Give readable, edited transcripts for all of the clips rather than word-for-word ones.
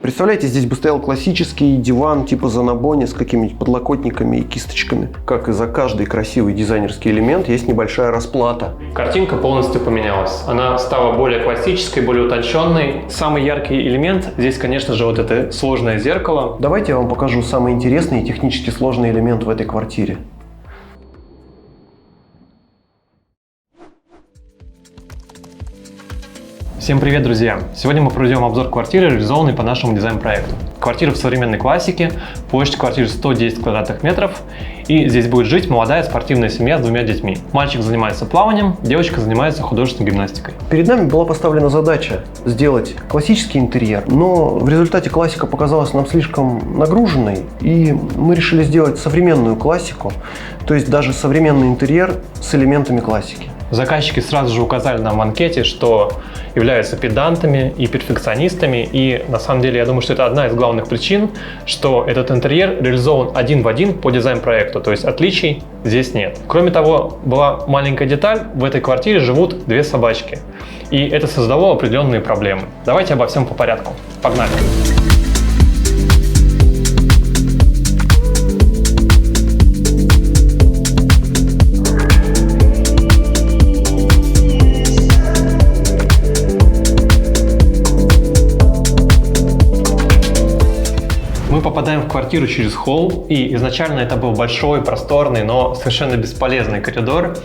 Представляете, здесь бы стоял классический диван типа Занобони с какими-нибудь подлокотниками и кисточками. Как и за каждый красивый дизайнерский элемент есть небольшая расплата. Картинка полностью поменялась. Она стала более классической, более утонченной. Самый яркий элемент здесь, конечно же, вот это сложное зеркало. Давайте я вам покажу самый интересный и технически сложный элемент в этой квартире. Всем привет, друзья! Сегодня мы проведем обзор квартиры, реализованной по нашему дизайн-проекту. Квартира в современной классике, площадь квартиры 110 квадратных метров, и здесь будет жить молодая спортивная семья с двумя детьми. Мальчик занимается плаванием, девочка занимается художественной гимнастикой. Перед нами была поставлена задача сделать классический интерьер, но в результате классика показалась нам слишком нагруженной, и мы решили сделать современную классику, то есть даже современный интерьер с элементами классики. Заказчики сразу же указали нам в анкете, что являются педантами и перфекционистами, и на самом деле я думаю, что это одна из главных причин, что этот интерьер реализован один в один по дизайн-проекту, то есть отличий здесь нет. Кроме того, была маленькая деталь, в этой квартире живут две собачки, и это создало определенные проблемы. Давайте обо всем по порядку. Погнали! Мы попадаем в квартиру через холл, и изначально это был большой, просторный, но совершенно бесполезный коридор.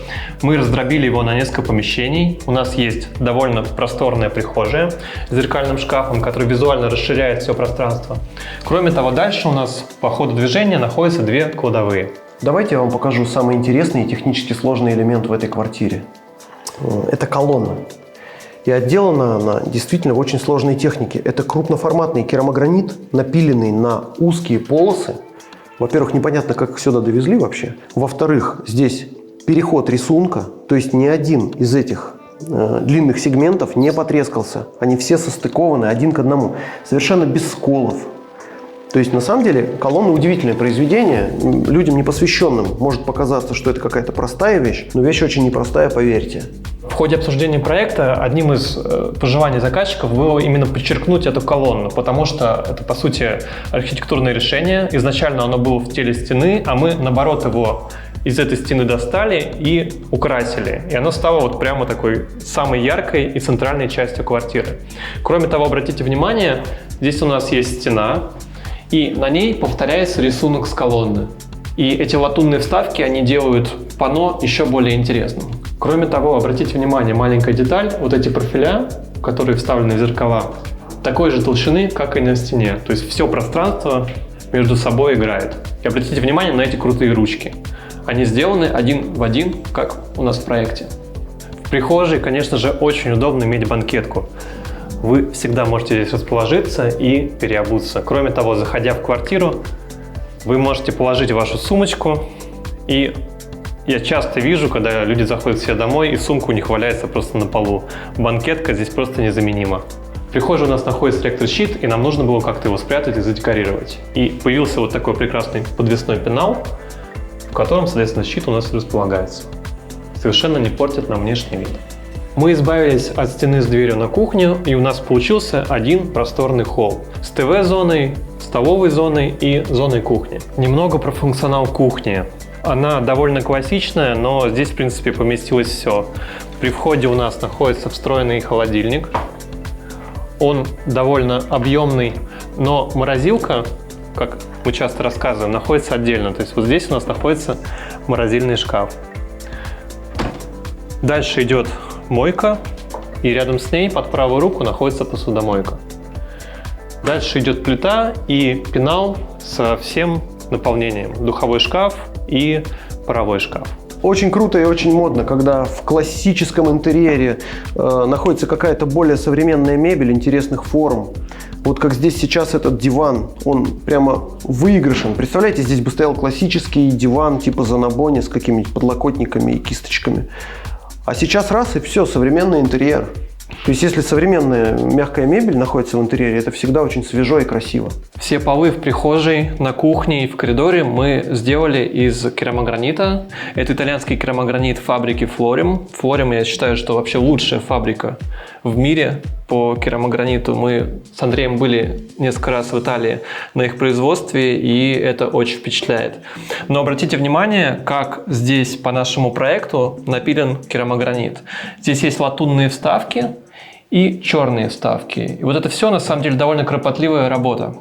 Мы раздробили его на несколько помещений. У нас есть довольно просторная прихожая с зеркальным шкафом, который визуально расширяет все пространство. Кроме того, дальше у нас по ходу движения находятся две кладовые. Давайте я вам покажу самый интересный и технически сложный элемент в этой квартире. Это колонна. И отделана она действительно в очень сложной технике. Это крупноформатный керамогранит, напиленный на узкие полосы. Во-первых, непонятно, как их сюда довезли вообще. Во-вторых, здесь переход рисунка, то есть ни один из этих длинных сегментов не потрескался. Они все состыкованы один к одному, совершенно без сколов. То есть, на самом деле, колонна удивительное произведение. Людям непосвященным может показаться, что это какая-то простая вещь, но вещь очень непростая, поверьте. В ходе обсуждения проекта одним из пожеланий заказчиков было именно подчеркнуть эту колонну, потому что это, по сути, архитектурное решение. Изначально оно было в теле стены, а мы, наоборот, его из этой стены достали и украсили. И оно стало вот прямо такой самой яркой и центральной частью квартиры. Кроме того, обратите внимание, здесь у нас есть стена, и на ней повторяется рисунок с колонны. И эти латунные вставки, они делают панно еще более интересным. Кроме того, обратите внимание, маленькая деталь, вот эти профиля, которые вставлены в зеркала, такой же толщины, как и на стене. То есть все пространство между собой играет. И обратите внимание на эти крутые ручки. Они сделаны один в один, как у нас в проекте. В прихожей, конечно же, очень удобно иметь банкетку. Вы всегда можете здесь расположиться и переобуться. Кроме того, заходя в квартиру, вы можете положить вашу сумочку, и я часто вижу, когда люди заходят все домой, и сумка у них валяется просто на полу. Банкетка здесь просто незаменима. В прихожей у нас находится электрощит, и нам нужно было как-то его спрятать и задекорировать. И появился вот такой прекрасный подвесной пенал, в котором, соответственно, щит у нас располагается. Совершенно не портит нам внешний вид. Мы избавились от стены с дверью на кухню, и у нас получился один просторный холл с ТВ-зоной, столовой зоной и зоной кухни. Немного про функционал кухни. Она довольно классичная, но здесь, в принципе, поместилось все. При входе у нас находится встроенный холодильник. Он довольно объемный, но морозилка, как мы часто рассказываем, находится отдельно. То есть вот здесь у нас находится морозильный шкаф. Дальше идет мойка, и рядом с ней под правую руку находится посудомойка. Дальше идет плита и пенал со всем наполнением. Духовой шкаф и паровой шкаф. Очень круто и очень модно, когда в классическом интерьере находится какая-то более современная мебель интересных форм. Вот как здесь сейчас этот диван, он прямо выигрышен. Представляете, здесь бы стоял классический диван типа Занобони с какими-нибудь подлокотниками и кисточками. А сейчас раз и все, современный интерьер. То есть, если современная мягкая мебель находится в интерьере, это всегда очень свежо и красиво. Все полы в прихожей, на кухне и в коридоре мы сделали из керамогранита. Это итальянский керамогранит фабрики Florim. Florim, я считаю, что вообще лучшая фабрика в мире по керамограниту. Мы с Андреем были несколько раз в Италии на их производстве, и это очень впечатляет. Но обратите внимание, как здесь по нашему проекту напилен керамогранит. Здесь есть латунные вставки и черные вставки. И вот это все, на самом деле, довольно кропотливая работа.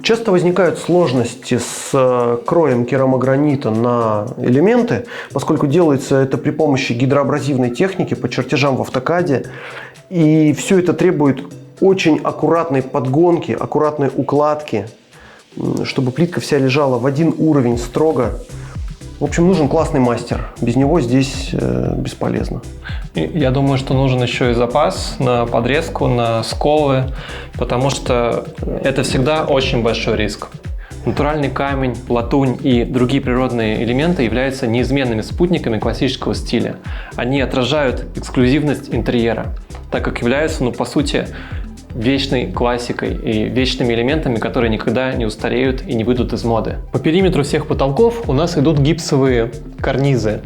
Часто возникают сложности с кроем керамогранита на элементы, поскольку делается это при помощи гидроабразивной техники по чертежам в автокаде. И все это требует очень аккуратной подгонки, аккуратной укладки, чтобы плитка вся лежала в один уровень строго. В общем, нужен классный мастер. Без него здесь бесполезно. Я думаю, что нужен еще и запас на подрезку, на сколы, потому что это всегда очень большой риск. Натуральный камень, латунь и другие природные элементы являются неизменными спутниками классического стиля. Они отражают эксклюзивность интерьера, так как являются, по сути, вечной классикой и вечными элементами, которые никогда не устареют и не выйдут из моды. По периметру всех потолков у нас идут гипсовые карнизы.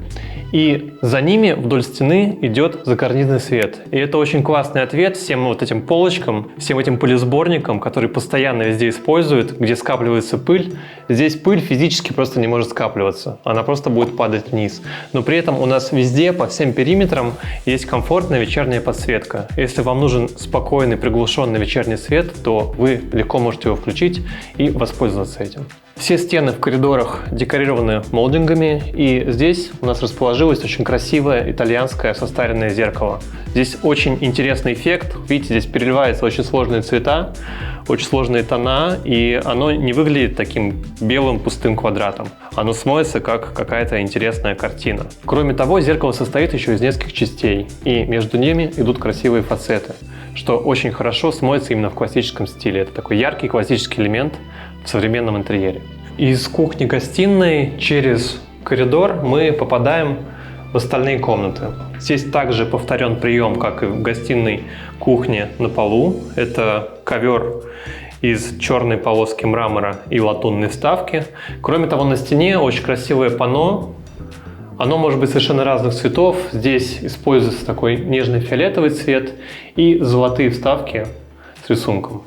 И за ними вдоль стены идет закарнизный свет. И это очень классный ответ всем вот этим полочкам, всем этим пылесборникам, которые постоянно везде используют, где скапливается пыль. Здесь пыль физически просто не может скапливаться. Она просто будет падать вниз. Но при этом у нас везде, по всем периметрам, есть комфортная вечерняя подсветка. Если вам нужен спокойный, приглушенный вечерний свет, то вы легко можете его включить и воспользоваться этим. Все стены в коридорах декорированы молдингами, и здесь у нас расположилось очень красивое итальянское состаренное зеркало. Здесь очень интересный эффект. Видите, здесь переливаются очень сложные цвета, очень сложные тона, и оно не выглядит таким белым пустым квадратом. Оно смотрится как какая-то интересная картина. Кроме того, зеркало состоит еще из нескольких частей, и между ними идут красивые фацеты, что очень хорошо смотрится именно в классическом стиле. Это такой яркий классический элемент в современном интерьере. Из кухни-гостиной через коридор мы попадаем в остальные комнаты. Здесь также повторен прием, как и в гостиной кухне на полу. Это ковер из черной полоски мрамора и латунной вставки. Кроме того, на стене очень красивое панно. Оно может быть совершенно разных цветов. Здесь используется такой нежный фиолетовый цвет и золотые вставки с рисунком.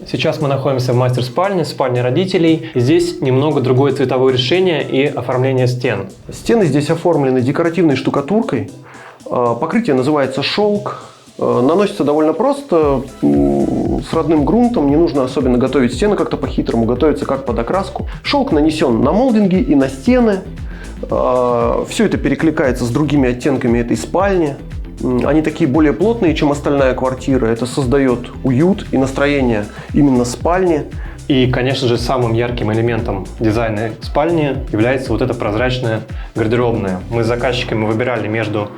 Сейчас мы находимся в мастер-спальне, спальне родителей. Здесь немного другое цветовое решение и оформление стен. Стены здесь оформлены декоративной штукатуркой. Покрытие называется шелк. Наносится довольно просто, с родным грунтом. Не нужно особенно готовить стены как-то по-хитрому. Готовится как под окраску. Шелк нанесен на молдинги и на стены. Все это перекликается с другими оттенками этой спальни. Они такие более плотные, чем остальная квартира. Это создает уют и настроение именно спальни. И, конечно же, самым ярким элементом дизайна спальни является вот эта прозрачная гардеробная. Мы с заказчиками выбирали между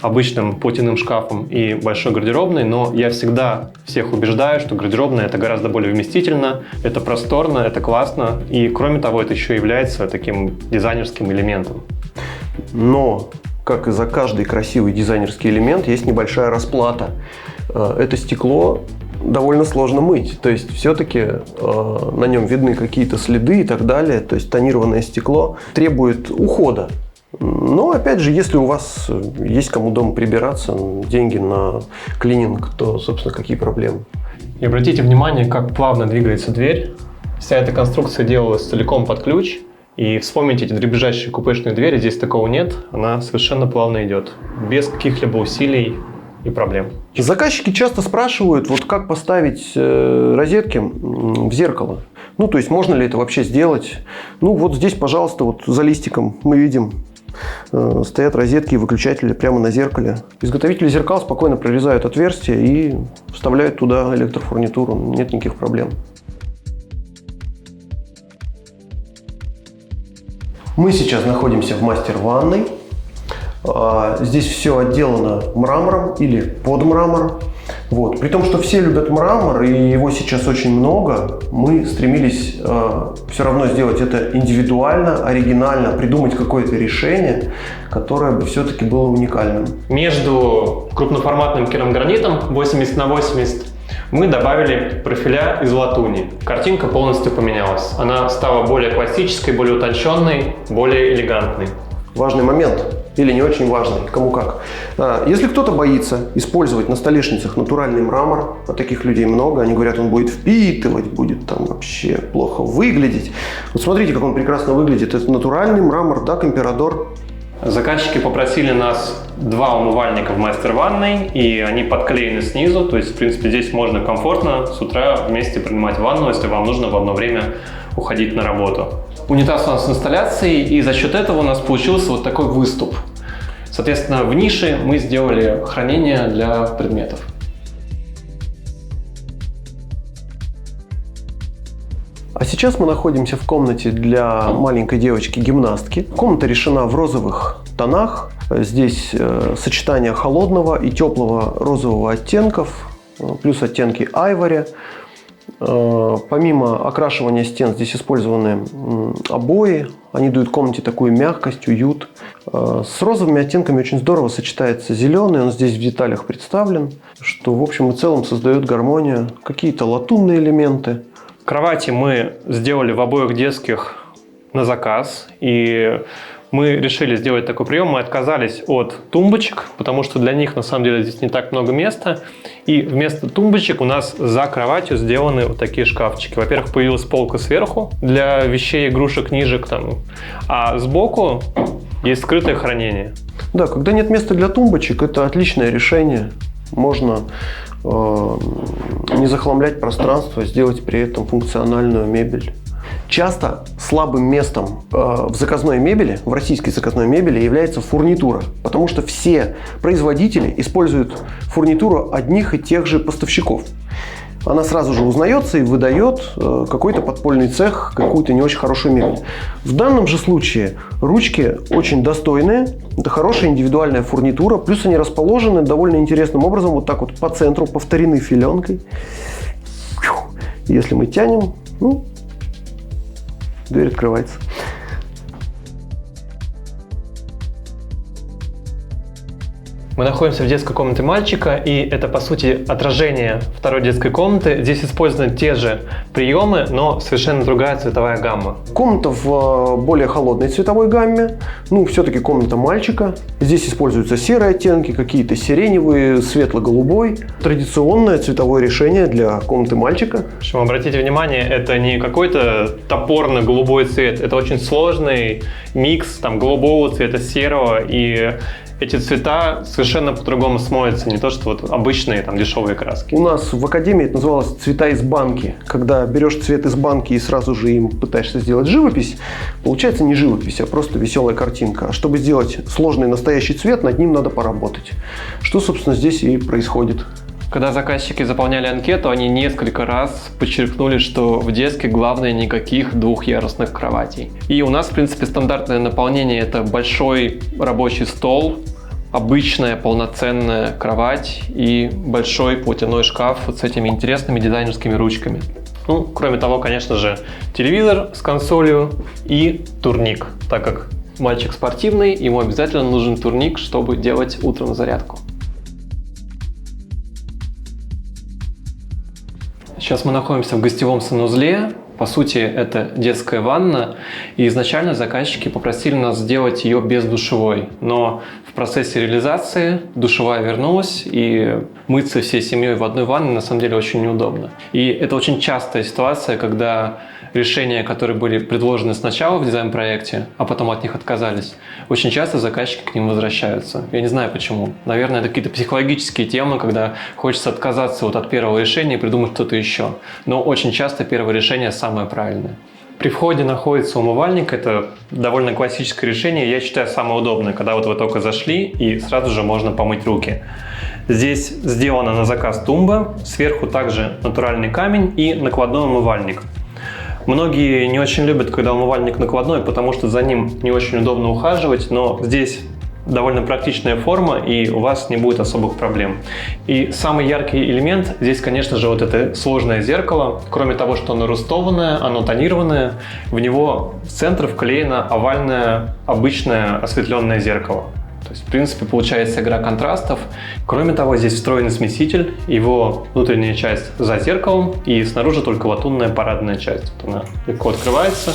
обычным платяным шкафом и большой гардеробной, но я всегда всех убеждаю, что гардеробная — это гораздо более вместительно, это просторно, это классно, и, кроме того, это еще является таким дизайнерским элементом. Но, как и за каждый красивый дизайнерский элемент, есть небольшая расплата. Это стекло довольно сложно мыть. То есть все-таки на нем видны какие-то следы и так далее. То есть тонированное стекло требует ухода. Но опять же, если у вас есть кому дома прибираться, деньги на клининг, то, собственно, какие проблемы? И обратите внимание, как плавно двигается дверь. Вся эта конструкция делалась целиком под ключ. И вспомните эти дребезжащие купечные двери, здесь такого нет. Она совершенно плавно идет, без каких-либо усилий и проблем. Заказчики часто спрашивают, вот как поставить розетки в зеркало. Ну, то есть, можно ли это вообще сделать? Ну, вот здесь, пожалуйста, вот за листиком мы видим, стоят розетки и выключатели прямо на зеркале. Изготовители зеркал спокойно прорезают отверстия и вставляют туда электрофурнитуру. Нет никаких проблем. Мы сейчас находимся в мастер-ванной. Здесь все отделано мрамором или под мрамор. Вот. При том, что все любят мрамор, и его сейчас очень много, мы стремились все равно сделать это индивидуально, оригинально, придумать какое-то решение, которое бы все-таки было уникальным. Между крупноформатным керамогранитом 80 на 80 мы добавили профиля из латуни. Картинка полностью поменялась. Она стала более классической, более утонченной, более элегантной. Важный момент. или не очень важный, кому как. Если кто-то боится использовать на столешницах натуральный мрамор, а таких людей много, они говорят, он будет впитывать, будет там вообще плохо выглядеть. Вот смотрите, как он прекрасно выглядит. Это натуральный мрамор, да, Имперадор. Заказчики попросили нас 2 умывальника в мастер-ванной, и они подклеены снизу, то есть, в принципе, здесь можно комфортно с утра вместе принимать ванну, если вам нужно в одно время уходить на работу. Унитаз у нас с инсталляцией, и за счет этого у нас получился вот такой выступ. Соответственно, в нише мы сделали хранение для предметов. А сейчас мы находимся в комнате для маленькой девочки-гимнастки. Комната решена в розовых тонах. Здесь сочетание холодного и теплого розового оттенков, плюс оттенки айвори. Помимо окрашивания стен здесь использованы обои. Они дают комнате такую мягкость, уют. С розовыми оттенками очень здорово сочетается зеленый. Он здесь в деталях представлен, что в общем и целом создает гармонию. Какие-то латунные элементы. Кровати мы сделали в обоих детских на заказ, и мы решили сделать такой прием. Мы отказались от тумбочек, потому что для них на самом деле здесь не так много места. И вместо тумбочек у нас за кроватью сделаны вот такие шкафчики. Во-первых, появилась полка сверху для вещей, игрушек, книжек, а сбоку есть скрытое хранение. Да, когда нет места для тумбочек, это отличное решение. Можно не захламлять пространство, сделать при этом функциональную мебель. Часто слабым местом в заказной мебели, в российской заказной мебели является фурнитура, потому что все производители используют фурнитуру одних и тех же поставщиков. Она сразу же узнается и выдает какой-то подпольный цех, какую-то не очень хорошую мебель. В данном же случае ручки очень достойные, это хорошая индивидуальная фурнитура, плюс они расположены довольно интересным образом, вот так вот по центру, повторены филенкой. Если мы тянем, дверь открывается. Мы находимся в детской комнате мальчика, и это, по сути, отражение второй детской комнаты. Здесь использованы те же приемы, но совершенно другая цветовая гамма. Комната в более холодной цветовой гамме. Все-таки комната мальчика. Здесь используются серые оттенки, какие-то сиреневые, светло-голубой. Традиционное цветовое решение для комнаты мальчика. В общем, обратите внимание, это не какой-то топорно-голубой цвет. Это очень сложный микс голубого цвета, серого, и эти цвета совершенно по-другому смотрятся, не то что вот обычные дешевые краски. У нас в академии это называлось цвета из банки. Когда берешь цвет из банки и сразу же им пытаешься сделать живопись, получается не живопись, а просто веселая картинка. А чтобы сделать сложный настоящий цвет, над ним надо поработать. Что, собственно, здесь и происходит. Когда заказчики заполняли анкету, они несколько раз подчеркнули, что в детской главное никаких двухъярусных кроватей. И у нас, в принципе, стандартное наполнение – это большой рабочий стол, обычная полноценная кровать и большой платяной шкаф вот с этими интересными дизайнерскими ручками. Кроме того, конечно же, телевизор с консолью и турник, так как мальчик спортивный, ему обязательно нужен турник, чтобы делать утром зарядку. Сейчас мы находимся в гостевом санузле. По сути, это детская ванна. И изначально заказчики попросили нас сделать ее без душевой. Но в процессе реализации душевая вернулась, и мыться всей семьей в одной ванне на самом деле очень неудобно. И это очень частая ситуация, когда решения, которые были предложены сначала в дизайн-проекте, а потом от них отказались, очень часто заказчики к ним возвращаются. Я не знаю почему. Наверное, это какие-то психологические темы, когда хочется отказаться от первого решения и придумать что-то еще. Но очень часто первое решение самое правильное. При входе находится умывальник. Это довольно классическое решение. Я считаю, самое удобное, когда вы только зашли и сразу же можно помыть руки. Здесь сделана на заказ тумба. Сверху также натуральный камень и накладной умывальник. Многие не очень любят, когда умывальник накладной, потому что за ним не очень удобно ухаживать, но здесь довольно практичная форма, и у вас не будет особых проблем. И самый яркий элемент здесь, конечно же, вот это сложное зеркало. Кроме того, что оно рустованное, оно тонированное, в него в центр вклеено овальное, обычное осветленное зеркало. То есть, в принципе, получается игра контрастов. Кроме того, здесь встроенный смеситель, его внутренняя часть за зеркалом, и снаружи только латунная парадная часть. Вот она легко открывается.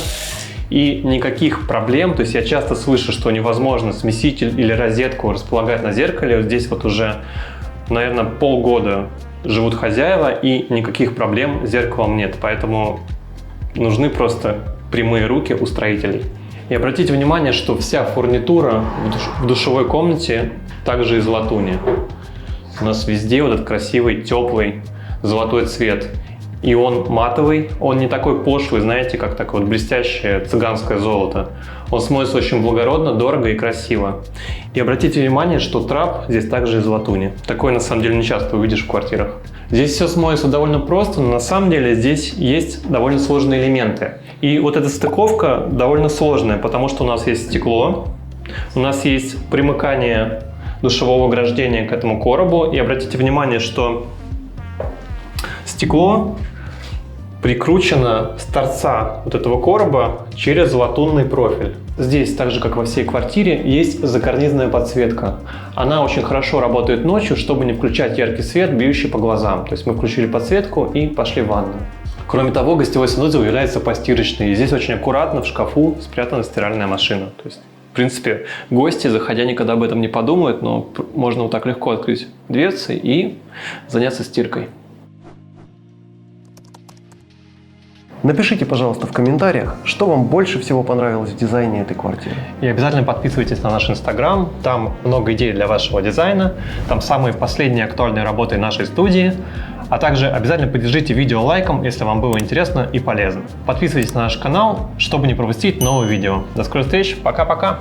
И никаких проблем, то есть я часто слышу, что невозможно смеситель или розетку располагать на зеркале. Вот здесь вот уже, наверное, полгода живут хозяева, и никаких проблем с зеркалом нет. Поэтому нужны просто прямые руки у строителей. И обратите внимание, что вся фурнитура в душевой комнате также из латуни. У нас везде вот этот красивый, теплый золотой цвет. И он матовый, он не такой пошлый, знаете, как такое вот блестящее цыганское золото. Он смотрится очень благородно, дорого и красиво. И обратите внимание, что трап здесь также из латуни. Такое на самом деле не часто увидишь в квартирах. Здесь все смотрится довольно просто, но на самом деле здесь есть довольно сложные элементы. И вот эта стыковка довольно сложная, потому что у нас есть стекло, у нас есть примыкание душевого ограждения к этому коробу. И обратите внимание, что стекло прикручено с торца вот этого короба через латунный профиль. Здесь, так же как во всей квартире, есть закарнизная подсветка. Она очень хорошо работает ночью, чтобы не включать яркий свет, бьющий по глазам. То есть мы включили подсветку и пошли в ванную. Кроме того, гостевой санузел является постирочный. И здесь очень аккуратно в шкафу спрятана стиральная машина. То есть, в принципе, гости, заходя, никогда об этом не подумают, но можно вот так легко открыть дверцы и заняться стиркой. Напишите, пожалуйста, в комментариях, что вам больше всего понравилось в дизайне этой квартиры. И обязательно подписывайтесь на наш Инстаграм, там много идей для вашего дизайна, там самые последние актуальные работы нашей студии, а также обязательно поддержите видео лайком, если вам было интересно и полезно. Подписывайтесь на наш канал, чтобы не пропустить новые видео. До скорых встреч, пока-пока!